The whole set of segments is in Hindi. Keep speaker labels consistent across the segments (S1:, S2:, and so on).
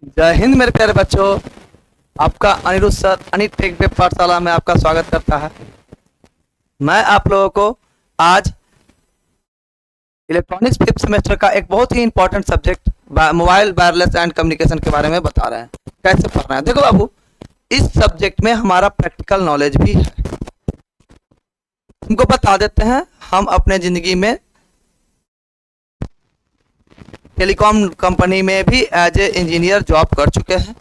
S1: जय हिंद मेरे प्यारे बच्चों। आपका अनिरुद्ध सर अनिट टेक वेब पाठशाला में आपका स्वागत करता है। मैं आप लोगों को आज इलेक्ट्रॉनिक्स फिफ्थ सेमेस्टर का एक बहुत ही important subject mobile wireless and communication के बारे में बता रहे हैं। कैसे पढ़ना है, देखो बाबू, इस सब्जेक्ट में हमारा प्रैक्टिकल नॉलेज भी है। तुमको बता देते हैं, हम अपने जिंदगी में टेलीकॉम कंपनी में भी एज ए इंजीनियर जॉब कर चुके हैं,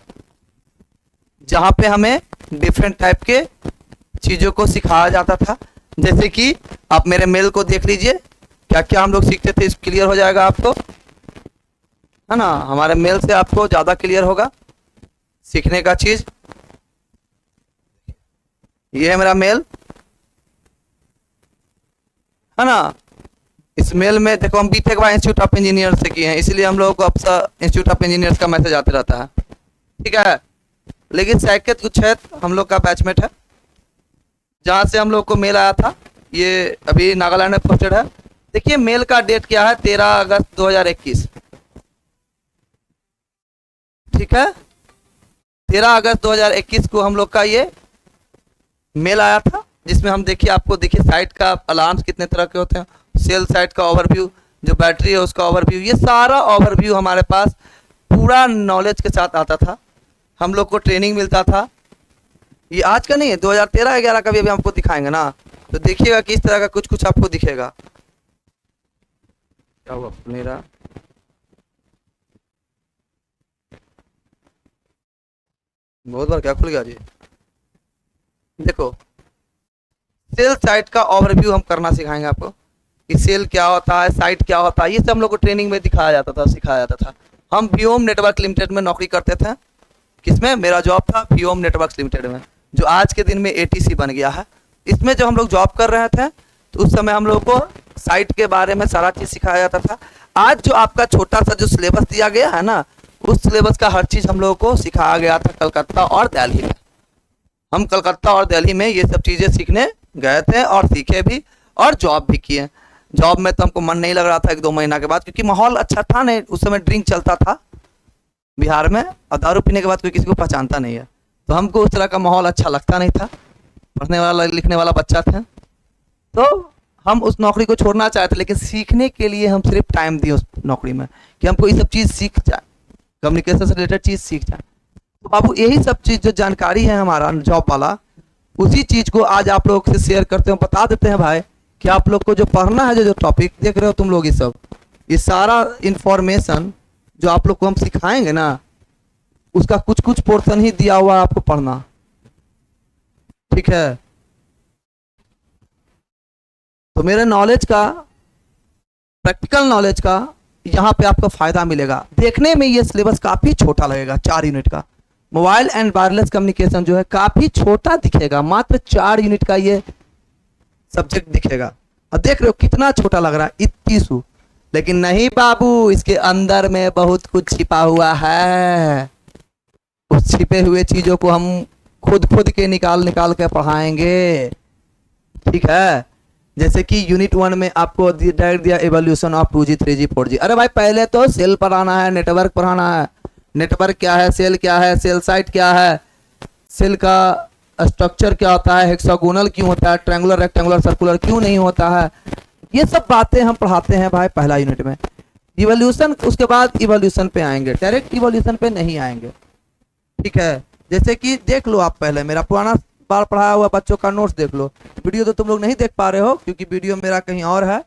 S1: जहाँ पे हमें डिफरेंट टाइप के चीज़ों को सिखाया जाता था। जैसे कि आप मेरे मेल को देख लीजिए, क्या क्या हम लोग सीखते थे, इस क्लियर हो जाएगा आपको, है ना। हमारे मेल से आपको ज़्यादा क्लियर होगा सीखने का चीज़। ये है मेरा मेल, है ना। इस मेल में देखो, हम B Tech via institute of engineer से किए हैं, इसलिए हम लोगों को अक्सर इंस्टीट्यूट ऑफ इंजीनियर्स का मैसेज आते रहता है, ठीक है। लेकिन साकेत कुछैत हम लोग का बैचमेट है, जहाँ से हम लोग को मेल आया था। ये अभी नागालैंड में पोस्टेड है। देखिए मेल का डेट क्या है, 13 अगस्त 2021, ठीक है। 13 अगस्त 2021 को हम लोग का ये मेल आया था, जिसमें हम देखिए, आपको देखिए साइट का अलार्म्स कितने तरह के होते हैं, सेल साइट का ओवरव्यू, जो बैटरी है उसका ओवरव्यू, ये सारा ओवरव्यू हमारे पास पूरा नॉलेज के साथ आता था। हम लोग को ट्रेनिंग मिलता था। ये आज का नहीं है, 2013-11 का भी अभी आपको दिखाएंगे ना, तो देखिएगा किस तरह का कुछ कुछ आपको दिखेगा। क्या हुआ मेरा, बहुत बार क्या खुल गया जी। देखो सेल साइट का ओवरव्यू हम करना सिखाएंगे आपको कि सेल क्या होता है, साइट क्या होता है, ये सब हम लोग को ट्रेनिंग में दिखाया जाता था, सिखाया जाता था। हम वीओम नेटवर्क लिमिटेड में नौकरी करते थे। किसमें? मेरा जॉब था वीओम नेटवर्क्स लिमिटेड में, जो आज के दिन में एटीसी बन गया है। इसमें जब हम लोग जॉब कर रहे थे, तो उस समय हम लोग को साइट के बारे में सारा चीज़ सिखाया जाता था। आज जो आपका छोटा सा जो सिलेबस दिया गया है ना, उस सिलेबस का हर चीज़ हम लोगों को सिखाया गया था कलकत्ता और दिल्ली में। हम कलकत्ता और दिल्ली में ये सब चीज़ें सीखने गए थे और सीखे भी और जॉब भी किए। जॉब में तो हमको मन नहीं लग रहा था 1-2 महीना के बाद, क्योंकि माहौल अच्छा था नहीं। उस समय ड्रिंक चलता था बिहार में, और दारू पीने के बाद कोई किसी को पहचानता नहीं है, तो हमको उस तरह का माहौल अच्छा लगता नहीं था। पढ़ने वाला लिखने वाला बच्चा था, तो हम उस नौकरी को छोड़ना चाहते, लेकिन सीखने के लिए हम सिर्फ टाइम दिए उस नौकरी में कि हमको ये सब चीज़ सीख जाए, कम्युनिकेशन से रिलेटेड चीज़ सीख जाए। तो बाबू यही सब चीज़ जो जानकारी है हमारा जॉब वाला, उसी चीज़ को आज आप लोग से शेयर करते हैं, बता देते हैं भाई कि आप लोग को जो पढ़ना है, जो टॉपिक देख रहे हो तुम लोग, ये सारा इंफॉर्मेशन जो आप लोग को हम सिखाएंगे ना, उसका कुछ कुछ पोर्शन ही दिया हुआ है आपको पढ़ना, ठीक है। तो मेरे नॉलेज का, प्रैक्टिकल नॉलेज का यहाँ पे आपको फायदा मिलेगा। देखने में ये सिलेबस काफ़ी छोटा लगेगा, 4 यूनिट का मोबाइल एंड वायरलेस कम्युनिकेशन जो है काफ़ी छोटा दिखेगा, मात्र 4 यूनिट का ये सब्जेक्ट दिखेगा। और देख रहे हो कितना छोटा लग रहा है, इत्तीसु, लेकिन नहीं बाबू, इसके अंदर में बहुत कुछ छिपा हुआ है। उस छिपे हुए चीज़ों को हम खुद के निकाल के पढ़ाएंगे, ठीक है। जैसे कि यूनिट 1 में आपको डायरेक्ट दिया evolution of 2G 3G 4G। अरे भाई पहले तो सेल पढ़ाना है, नेटवर्क पढ़ाना है। नेटवर्क क्या है, सेल क्या है, सेल साइट क्या है, सेल का स्ट्रक्चर क्या होता है, हेक्सागोनल क्यों होता है, ट्रायंगुलर रेक्टेंगुलर सर्कुलर क्यों नहीं होता है, ये सब बातें हम पढ़ाते हैं भाई पहला यूनिट में। इवोल्यूशन, उसके बाद इवोल्यूशन पे आएंगे, डायरेक्ट इवोल्यूशन पे नहीं आएंगे, ठीक है। जैसे कि देख लो आप पहले मेरा पुराना बार पढ़ाया हुआ बच्चों का नोट्स देख लो। वीडियो तो तुम लोग नहीं देख पा रहे हो क्योंकि वीडियो मेरा कहीं और है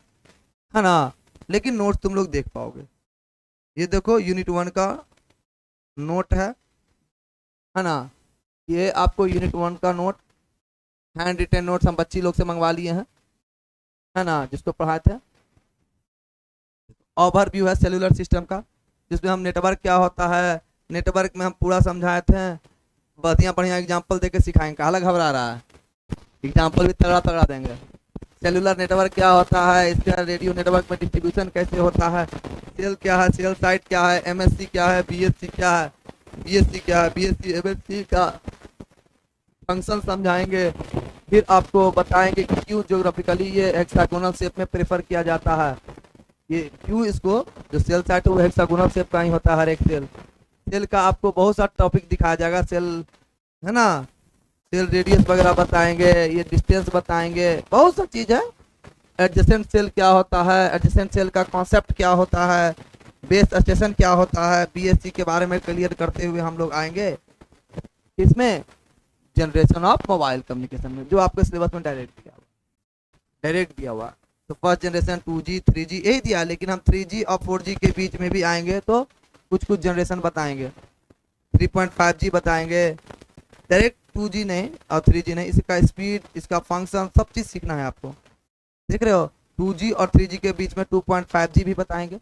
S1: ना, लेकिन नोट्स तुम लोग देख पाओगे। ये देखो यूनिट 1 का नोट है ना। ये आपको यूनिट 1 का नोट, हैंड रिटेन नोट्स हम बच्ची लोग से मंगवा लिए हैं, है ना, जिसको पढ़ाए थे। ओवरव्यू है सेलुलर सिस्टम का, जिसमें हम नेटवर्क क्या होता है, नेटवर्क में हम पूरा समझाए थे। बढ़िया एग्जाम्पल देके सिखाएंगे, काला घबरा रहा है, एग्जाम्पल भी तगड़ा तगड़ा देंगे। सेलुलर नेटवर्क क्या होता है, इसका रेडियो नेटवर्क में डिस्ट्रीब्यूशन कैसे होता है, सेल क्या है, सेल साइट क्या है, एमएससी क्या है, बीएससी क्या है, बीएससी क्या है, बीएससी एमएससी का फंक्शन समझाएंगे। फिर आपको बताएंगे कि क्यों ज्योग्राफिकली ये हेक्सागोनल शेप में प्रेफर किया जाता है, ये क्यों, इसको जो सेल साइट है वो हेक्सागोनल शेप का ही होता है हर एक सेल, सेल का आपको बहुत सा टॉपिक दिखाया जाएगा, सेल है ना, सेल रेडियस वगैरह बताएंगे, ये डिस्टेंस बताएंगे, बहुत सा चीज है। एडजेसेंट सेल क्या होता है, एडजेसेंट सेल का कॉन्सेप्ट क्या होता है, बेस स्टेशन क्या होता है, बीएससी के बारे में क्लियर करते हुए हम लोग आएंगे इसमें, जनरेशन ऑफ मोबाइल कम्युनिकेशन में, जो आपके सिलेबस में डायरेक्ट दिया हुआ। तो फर्स्ट जनरेशन 2G 3G यही दिया, लेकिन हम 3G और 4G के बीच में भी आएंगे तो कुछ कुछ जनरेशन बताएंगे, 3.5G बताएंगे। डायरेक्ट 2G नहीं और 3G नहीं, इसका स्पीड, इसका फंक्शन, सब चीज़ सीखना है आपको। देख रहे हो, 2G और 3G के बीच में 2.5G भी बताएंगे,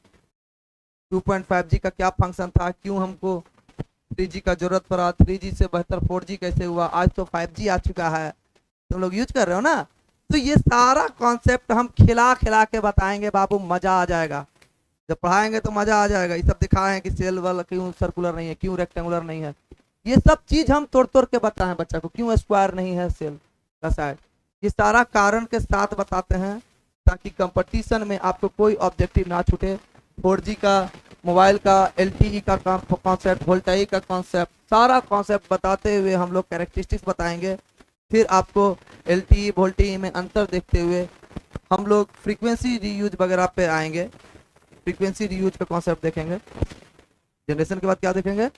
S1: 2.5G का क्या फंक्शन था, क्यों हमको 3G का जरूरत पड़ा, 3G से बेहतर 4G कैसे हुआ, आज तो 5G आ चुका है, तुम लोग यूज कर रहे हो ना। तो ये सारा कॉन्सेप्ट हम खिला खिला के बताएंगे बाबू, मजा आ जाएगा। जब पढ़ाएंगे तो मजा आ जाएगा। ये सब दिखाए हैं कि सेल वाला क्यों सर्कुलर नहीं है, क्यों रेक्टेंगुलर नहीं है, ये सब चीज हम तोड़ तोड़ के बताएं बच्चा को, क्यों स्क्वायर नहीं है सेल का साइड, ये सारा कारण के साथ बताते हैं, ताकि कंपटीशन में आपको कोई ऑब्जेक्टिव ना छूटे। 4G का मोबाइल का LTE का कॉन्सेप्ट, वोल्टाई का कॉन्सेप्ट, सारा कॉन्सेप्ट बताते हुए हम लोग कैरेक्टरिस्टिक्स बताएंगे। फिर आपको LTE वोल्टेज में अंतर देखते हुए हम लोग फ्रीक्वेंसी रीयूज वगैरह पे आएंगे, फ्रीक्वेंसी रीयूज का कॉन्सेप्ट देखेंगे। जनरेशन के बाद क्या देखेंगे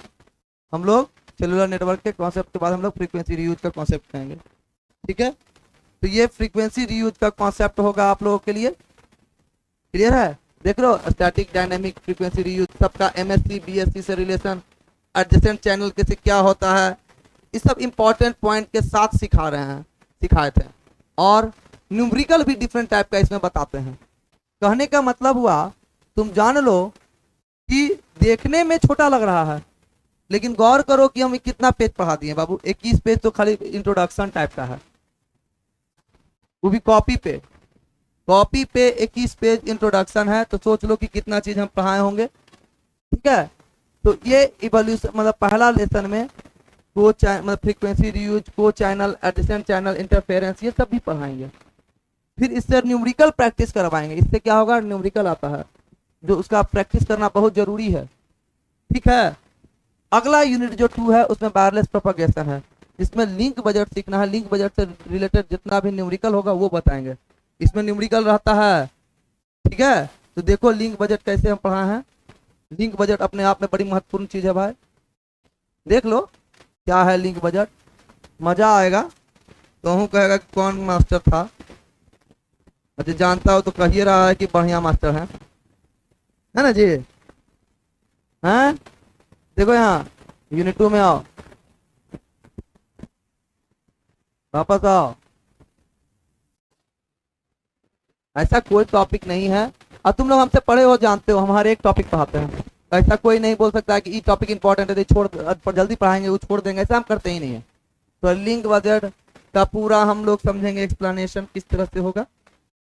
S1: हम लोग, सेलुलर नेटवर्क के कॉन्सेप्ट के बाद हम लोग फ्रीक्वेंसी रीयूज का कॉन्सेप्ट कहेंगे, ठीक है। तो ये फ्रीक्वेंसी रीयूज का कॉन्सेप्ट होगा आप लोगों के लिए, क्लियर है। देख लो, स्टैटिक डायनेमिक फ्रीक्वेंसी रीयूज, सबका MSc BSc से रिलेशन, एडजेसेंट चैनल कैसे क्या होता है, ये सब इंपॉर्टेंट पॉइंट के साथ सिखा रहे हैं, सिखाए थे। और न्यूमेरिकल भी डिफरेंट टाइप का इसमें बताते हैं। कहने का मतलब हुआ, तुम जान लो कि देखने में छोटा लग रहा है, लेकिन गौर करो कि हम कितना पेज पढ़ा दिए बाबू, 21 पेज तो खाली इंट्रोडक्शन टाइप का है, वो भी कॉपी पे 21 पेज इंट्रोडक्शन है। तो सोच लो कि कितना चीज हम पढ़ाए होंगे, ठीक है। तो ये इवोल्यूशन मतलब पहला लेसन में को मतलब फ्रीक्वेंसी रीयूज, को चैनल, एडिशन चैनल, इंटरफेरेंस, ये सब भी पढ़ाएंगे। फिर इससे न्यूमेरिकल प्रैक्टिस करवाएंगे। इससे क्या होगा, न्यूमेरिकल आता है जो उसका प्रैक्टिस करना बहुत जरूरी है, ठीक है। अगला यूनिट जो 2 है उसमें वायरलेस प्रोपगेशन है, जिसमें लिंक बजट सीखना है। लिंक बजट से रिलेटेड जितना भी न्यूमेरिकल होगा वो बताएंगे, इसमें न्यूमेरिकल रहता है, ठीक है। तो देखो लिंक बजट कैसे हम पढ़ाए हैं। लिंक बजट अपने आप में बड़ी महत्वपूर्ण चीज है भाई, देख लो क्या है लिंक बजट, मजा आएगा। तो हूँ कहेगा कि कौन मास्टर था, अच्छा जानता हो तो कहिए रहा है कि बढ़िया मास्टर है ना जी। हैं, देखो यहाँ यूनिट 2 में आओ, वापस आओ। ऐसा कोई टॉपिक नहीं है, और तुम लोग हमसे पढ़े हो, जानते हो हम हर एक टॉपिक पढ़ाते हैं। ऐसा कोई नहीं बोल सकता है कि ये टॉपिक इंपॉर्टेंट है तो छोड़ जल्दी पढ़ाएंगे वो छोड़ देंगे, ऐसा हम करते ही नहीं है। तो लिंक बजट का पूरा हम लोग समझेंगे, एक्सप्लेनेशन किस तरह से होगा,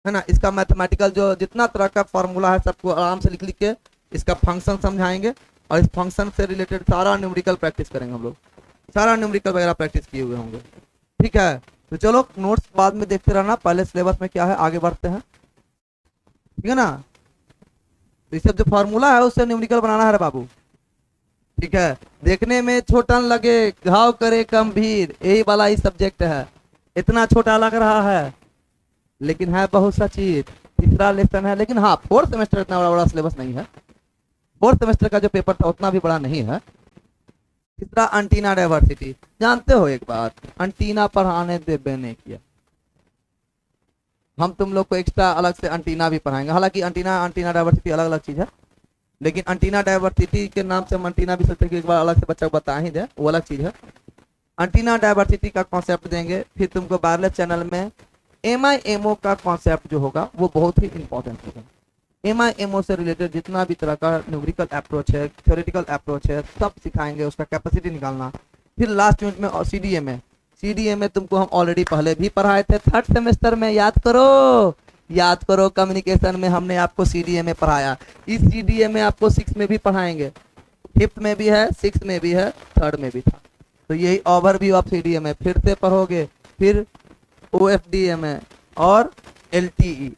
S1: है ना। इसका मैथमेटिकल जो जितना तरह का फॉर्मूला है सबको आराम से लिख लिख के इसका फंक्शन समझाएंगे, और इस फंक्शन से रिलेटेड सारा न्यूमेरिकल प्रैक्टिस करेंगे हम लोग, सारा न्यूमेरिकल वगैरह प्रैक्टिस किए हुए होंगे, ठीक है। तो चलो नोट्स बाद में देखते रहना, पहले सिलेबस में क्या है आगे बढ़ते हैं, ठीक है ना। तो ये सब जो फार्मूला है उससे न्यूमेरिकल बनाना है रे बाबू, ठीक है। देखने में छोटा लगे घाव करे गंभीर, यही वाला ही सब्जेक्ट है। इतना छोटा लग रहा है लेकिन है बहुत सा चीज, तीसरा लेसन है। लेकिन हाँ, 4th सेमेस्टर इतना बड़ा सिलेबस नहीं है, 4th सेमेस्टर का जो पेपर था उतना भी बड़ा नहीं है। तीसरा एंटीना डाइवर्सिटी, जानते हो एक बात, एंटीना पढ़ाने देवे नहीं किया, हम तुम लोग को एक्स्ट्रा अलग से एंटीना भी पढ़ाएंगे। हालांकि एंटीना डाइवर्सिटी अलग अलग चीज है, लेकिन एंटीना डाइवर्सिटी के नाम से हम एंटीना भी सोचते कि एक बार अलग से बच्चा को बता ही दे, वो अलग चीज है। एंटीना डाइवर्सिटी का कॉन्सेप्ट देंगे। फिर तुमको वायरलेस चैनल में MIMO का कॉन्सेप्ट जो होगा वो बहुत ही इंपॉर्टेंट होगा। MIMO से रिलेटेड जितना भी तरह का न्यूमेरिकल अप्रोच है, थ्योरेटिकल अप्रोच है, सब सिखाएंगे, उसका कैपेसिटी निकालना। फिर लास्ट यूनिट में CDMA तुमको हम ऑलरेडी पहले भी पढ़ाए थे 3rd सेमेस्टर में, याद करो कम्युनिकेशन में हमने आपको CDMA पढ़ाया। इस CDMA आपको 6 में भी पढ़ाएंगे, 5th में भी है, 6th में भी है, 3rd में भी था। तो यही ओवरव्यू ऑफ CDMA फिर से पढ़ोगे। फिर OFDMA और LTE,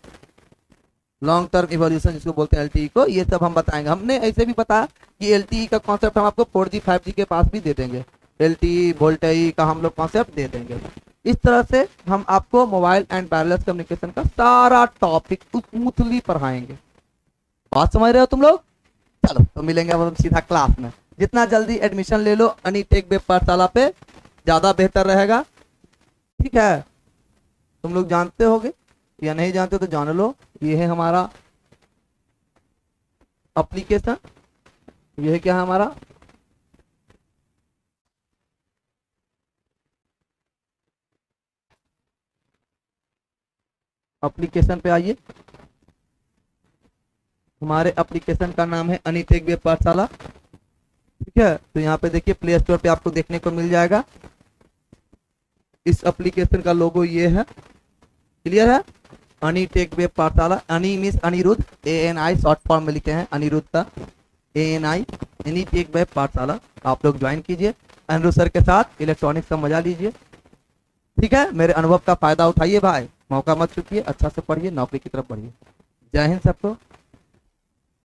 S1: लॉन्ग टर्म इवोल्यूशन जिसको बोलते हैं LTE को, ये सब हम बताएंगे। हमने ऐसे भी बताया कि LTE का कॉन्सेप्ट हम आपको 4G 5G के पास भी दे देंगे, LTE वोल्टेई का हम लोग कॉन्सेप्ट दे देंगे। इस तरह से हम आपको मोबाइल एंड वायरलेस कम्युनिकेशन का सारा टॉपिक स्मूथली पढ़ाएंगे। बात समझ रहे हो तुम लोग? चलो तो मिलेंगे अब हम सीधा क्लास में। जितना जल्दी एडमिशन ले लो अनिटेक वेब पाठशाला पे, ज्यादा बेहतर रहेगा। ठीक है, तुम लोग जानते होगे या नहीं जानते तो जान लो। ये है हमारा एप्लीकेशन, ये है क्या है हमारा एप्लीकेशन पे आइए। हमारे एप्लीकेशन का नाम है अनिटेक वेब पाठशाला। ठीक है, तो यहाँ पे देखिए प्ले स्टोर पे आपको देखने को मिल जाएगा। इस एप्लीकेशन का लोगो ये है, क्लियर है? अनिटेक Web Pathshala, Ani means Anirudh, ANI short form में लिखे हैं अनिरुद्ध का, ANI अनिटेक वेब पाठशाला। आप लोग ज्वाइन कीजिए, अनिरुद्ध सर के साथ इलेक्ट्रॉनिक्स का मजा लीजिए। ठीक है, मेरे अनुभव का फायदा उठाइए भाई, मौका मत चुकिए, अच्छा से पढ़िए, नौकरी की तरफ बढ़िए। जय हिंद सबको।